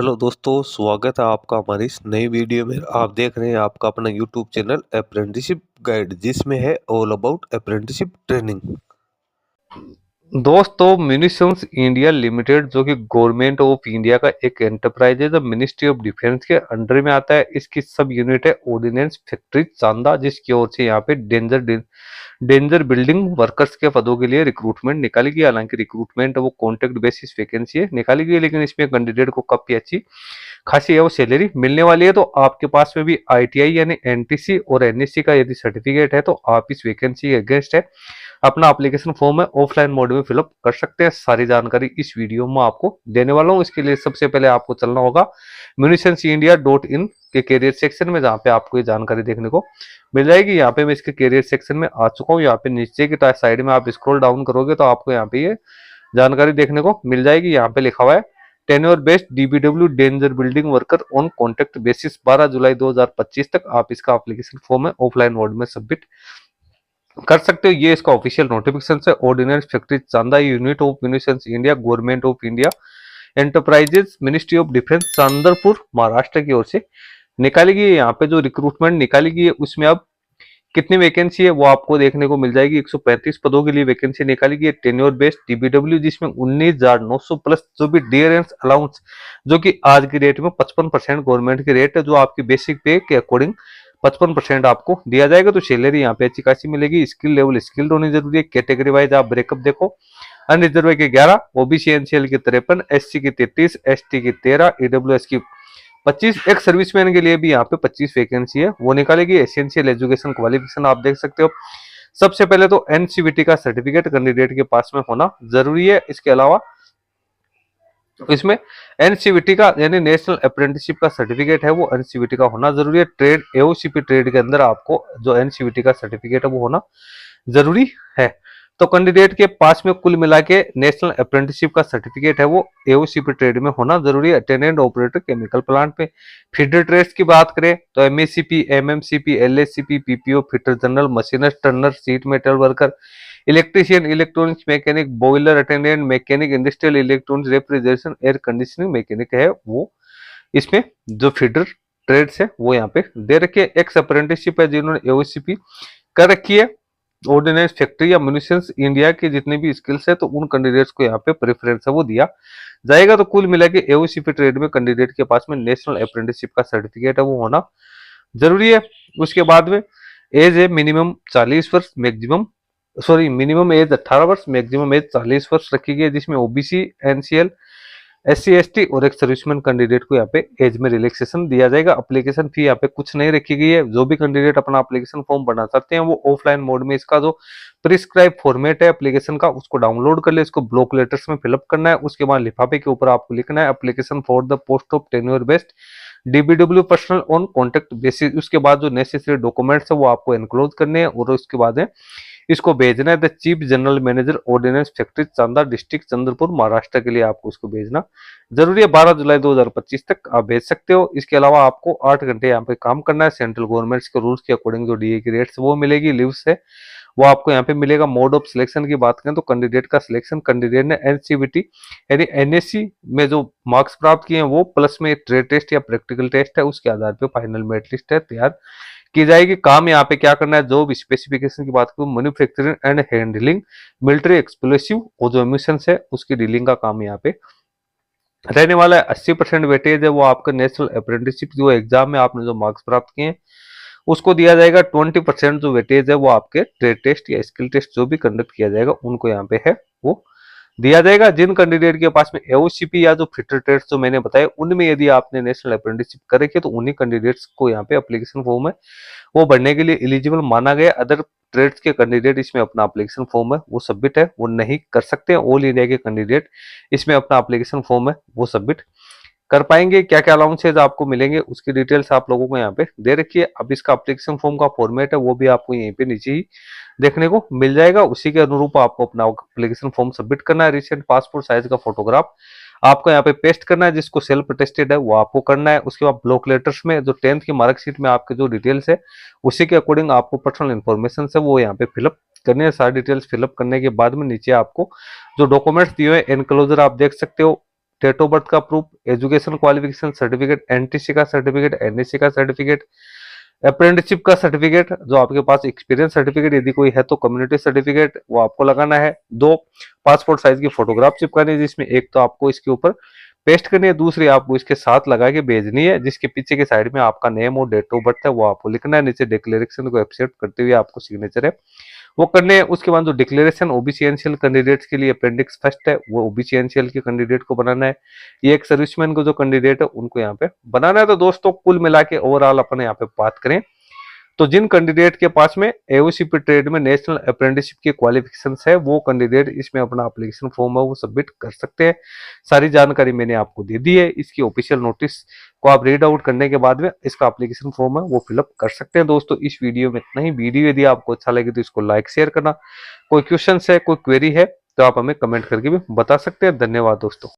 Hello दोस्तों, स्वागत है आपका हमारी इस नई वीडियो में। आप देख रहे हैं आपका अपना यूट्यूब चैनल अप्रेंटिसशिप गाइड, जिसमें है ऑल अबाउट अप्रेंटिसशिप ट्रेनिंग। दोस्तों, म्यूनिशंस इंडिया लिमिटेड जो कि गवर्नमेंट ऑफ इंडिया का एक एंटरप्राइज है, जो मिनिस्ट्री ऑफ डिफेंस के अंडर में आता है। इसकी सब यूनिट है ऑर्डिनेंस फैक्ट्री चांदा, जिसकी ओर से यहाँ पे डेंजर बिल्डिंग वर्कर्स के पदों के लिए रिक्रूटमेंट निकाली गई। हालांकि रिक्रूटमेंट वो कॉन्ट्रैक्ट बेसिस वैकेंसी है निकाली गई, लेकिन इसमें कैंडिडेट को काफी अच्छी खासी है वो सैलरी मिलने वाली है। तो आपके पास में भी आईटीआई यानी एनटीसी और एनएससी का यदि सर्टिफिकेट है तो आप इस वैकेंसी के अगेंस्ट है अपना एप्लीकेशन फॉर्म है ऑफलाइन मोड में फिलअप कर सकते हैं। सारी जानकारी इस वीडियो में आपको देने वाला हूँ। इसके लिए सबसे पहले आपको चलना होगा munitionsindia.in के कैरियर सेक्शन में, जहाँ पे आपको ये जानकारी देखने को मिल जाएगी। यहाँ पे मैं इसके कैरियर सेक्शन में आ चुका हूँ। यहाँ पे नीचे की साइड में आप स्क्रॉल डाउन करोगे तो आपको यहाँ पे ये जानकारी देखने को मिल जाएगी। यहाँ पे लिखा हुआ है tenure based DBW danger building worker on contract basis 12 जुलाई 2025 तक आप इसका एप्लीकेशन फॉर्म है ऑफलाइन मोड में सबमिट कर सकते हो। ये इसका ऑफिशियल नोटिफिकेशन है। Ordnance factory Chanda unit of munitions India, government of India enterprises, ministry of defence, Chandrapur, Maharashtra की ओर से निकाली गई है। यहाँ पे जो रिक्रूटमेंट निकाली गई है उसमें अब कितनी वैकेंसी है वो आपको देखने को मिल जाएगी। 135 पदों के लिए वैकेंसी निकाली गई है टेन्योर बेस्ड डीबीडब्ल्यू, जिसमें 19,900 प्लस जो भी डियरेंस अलाउंस, जो कि आज की रेट में 55% गवर्नमेंट की रेट है, जो आपकी बेसिक पे के अकॉर्डिंग 55% आपको दिया जाएगा। तो सैलरी यहाँ पे अच्छी खासी मिलेगी। स्किल लेवल स्किल्ड होनी जरूरी है। कैटेगरी वाइज आप ब्रेकअप देखो, अनरिजर्व के 11, ओबीसी एनसीएल की 53, एससी की 33, एसटी की 13, ईडब्ल्यूएस की 25, एक सर्विसमैन के लिए भी यहाँ पे 25 वैकेंसी है वो निकालेगी। एसेंशियल एजुकेशन क्वालिफिकेशन आप देख सकते हो। सबसे पहले तो एनसीवीटी का सर्टिफिकेट कैंडिडेट के पास में होना जरूरी है। इसके अलावा इसमें एनसीवीटी का यानी नेशनल अप्रेंटिसशिप का सर्टिफिकेट है वो एनसीवीटी का होना जरूरी है। ट्रेड एओसीपी ट्रेड के अंदर आपको जो एनसीवीटी का सर्टिफिकेट है वो होना जरूरी है। तो कैंडिडेट के पास में कुल मिला के नेशनल अप्रेंटिसशिप का सर्टिफिकेट है वो एओसीपी ट्रेड में होना जरूरी है। अटेंडेंट ऑपरेटर केमिकल प्लांट पे। फीडर ट्रेड्स की बात करें तो MSCP, MMCP, LSCP, PPO, fitter general, machinist, turner, sheet metal worker, electrician, electronics mechanic, boiler attendant, mechanic, industrial electronics, refrigeration, air conditioning mechanic है वो इसमें जो फीडर ट्रेड्स है वो यहाँ पे दे रखे। एक्स अप्रेंटिसशिप है जिन्होंने एओसीपी कर रखी है ऑर्डिनेंस फैक्ट्री या म्यूनिशंस इंडिया के जितने भी स्किल्स है, तो उन कैंडिडेट्स को यहाँ पे प्रेफरेंस है वो दिया जाएगा। तो कुल मिला के एओसीपी ट्रेड में कैंडिडेट के पास में नेशनल अप्रेंटिसशिप का सर्टिफिकेट है वो होना जरूरी है। उसके बाद में एज है मिनिमम 40 वर्ष, मैक्सिमम मिनिमम एज 18 वर्ष, मैक्सिमम एज 40 वर्ष रखी गई है, जिसमें ओबीसी, एनसीएल, एससी एसटी और एक सर्विसमैन कैंडिडेट को यहाँ पे एज में रिलैक्सेशन दिया जाएगा। एप्लीकेशन फी यहाँ पे कुछ नहीं रखी गई है। जो भी कैंडिडेट अपना एप्लीकेशन फॉर्म बना सकते हैं वो ऑफलाइन मोड में इसका जो प्रिस्क्राइब फॉर्मेट है एप्लीकेशन का उसको डाउनलोड कर ले। इसको ब्लॉक लेटर्स में फिलअप करना है। उसके बाद लिफाफे के ऊपर आपको लिखना है application for the post of tenure based DBW personal on contact basis. उसके बाद जो नेसेसरी डॉक्यूमेंट्स है वो आपको एनक्लोज करने हैं और उसके बाद है इसको भेजना है the chief general manager ordinance factory Chanda, district Chandrapur, Maharashtra के लिए आपको इसको भेजना जरूरी है। 12 जुलाई 2025 तक आप भेज सकते हो। इसके अलावा आपको 8 घंटे यहाँ पे काम करना है। सेंट्रल गवर्नमेंट के रूल्स के अकॉर्डिंग जो डीए की रेट्स वो मिलेगी, लीव्स है वो आपको यहाँ पे मिलेगा। मोड ऑफ सिलेक्शन की बात करें तो कैंडिडेट का सिलेक्शन कैंडिडेट ने एनसीवीटी यानी एनएससी में जो मार्क्स प्राप्त किए हैं वो प्लस में ट्रेड टेस्ट या प्रैक्टिकल टेस्ट है उसके आधार पर फाइनल मेरिट लिस्ट है तैयार की जाएगी। काम यहाँ पे क्या करना है, जॉब स्पेसिफिकेशन की बात करूं manufacturing and handling military explosive और जो एमिशंस है उसकी डीलिंग का काम यहाँ पे रहने वाला है। 80% वेटेज है वो आपका नेशनल अप्रेंटिसशिप जो एग्जाम में आपने जो मार्क्स प्राप्त किए हैं उसको दिया जाएगा। 20% जो वेटेज है वो आपके ट्रेड टेस्ट या स्किल टेस्ट जो भी कंडक्ट किया जाएगा उनको यहाँ पे है वो दिया जाएगा। जिन कैंडिडेट के पास में एओसीपी या जो फिटर ट्रेड्स जो मैंने बताया उनमें यदि आपने नेशनल अप्रेंटिसशिप कर रखी है तो उन्हीं कैंडिडेट्स को यहाँ पे एप्लीकेशन फॉर्म है वो भरने के लिए एलिजिबल माना गया। अदर ट्रेड्स के कैंडिडेट इसमें अपना एप्लीकेशन फॉर्म है वो सबमिट है वो नहीं कर सकते। ऑल इंडिया के कैंडिडेट इसमें अपना एप्लीकेशन फॉर्म है वो सबमिट कर पाएंगे। क्या क्या अलाउंसेज आपको मिलेंगे उसकी डिटेल्स आप लोगों को यहाँ पे दे रखी है। अब इसका एप्लीकेशन फॉर्म का फॉर्मेट है वो भी आपको यहीं पे नीचे ही देखने को मिल जाएगा। उसी के अनुरूप आपको अपना एप्लीकेशन फॉर्म सबमिट करना है। रिसेंट पासपोर्ट साइज का फोटोग्राफ आपको यहाँ पे पेस्ट करना है, जिसको सेल्फ अटेस्टेड है वो आपको करना है। उसके बाद ब्लॉक लेटर्स में जो 10th की मार्कशीट में आपके जो डिटेल्स है उसी के अकॉर्डिंग आपको पर्सनल इन्फॉर्मेशन है वो यहाँ पे फिलअप करने हैं। सारी डिटेल्स फिलअप करने के बाद में नीचे आपको जो डॉक्यूमेंट्स दिए हुए एनक्लोजर आप देख सकते हो डेट ऑफ बर्थ का proof, education qualification certificate, NTC का सर्टिफिकेट, एनएससी का सर्टिफिकेट, अप्रेंटिसशिप का सर्टिफिकेट, जो आपके पास एक्सपीरियंस सर्टिफिकेट यदि कोई है तो कम्युनिटी सर्टिफिकेट वो आपको लगाना है। दो, पासपोर्ट साइज की फोटोग्राफ चिपकानी है, जिसमें एक तो आपको इसके ऊपर पेस्ट करनी है, दूसरी आपको इसके साथ लगा के भेजनी है, जिसके पीछे की साइड में आपका नेम और डेट ऑफ बर्थ है वो आपको लिखना है। नीचे डिक्लेरेशन को एक्सेप्ट करते हुए आपको सिग्नेचर है वो करने हैं। उसके बाद जो डिक्लेरेशन ओबीसी एनसीएल कैंडिडेट्स के लिए अपेंडिक्स फर्स्ट है वो ओबीसी एनसीएल के कैंडिडेट को बनाना है। ये एक सर्विसमैन को जो कैंडिडेट है उनको यहाँ पे बनाना है। तो दोस्तों कुल मिला के ओवरऑल अपन यहाँ पे बात करें तो जिन कैंडिडेट के पास में एओसीपी ट्रेड में नेशनल अप्रेंटिसशिप की क्वालिफिकेशंस है वो कैंडिडेट इसमें अपना एप्लीकेशन फॉर्म है वो सबमिट कर सकते हैं। सारी जानकारी मैंने आपको दे दी है। इसकी ऑफिशियल नोटिस को आप रीड आउट करने के बाद में इसका एप्लीकेशन फॉर्म है वो फिलअप कर सकते हैं। दोस्तों इस वीडियो में इतना ही। वीडियो यदि आपको अच्छा लगे तो इसको लाइक शेयर करना। कोई क्वेश्चन है कोई क्वेरी है तो आप हमें कमेंट करके भी बता सकते हैं। धन्यवाद दोस्तों।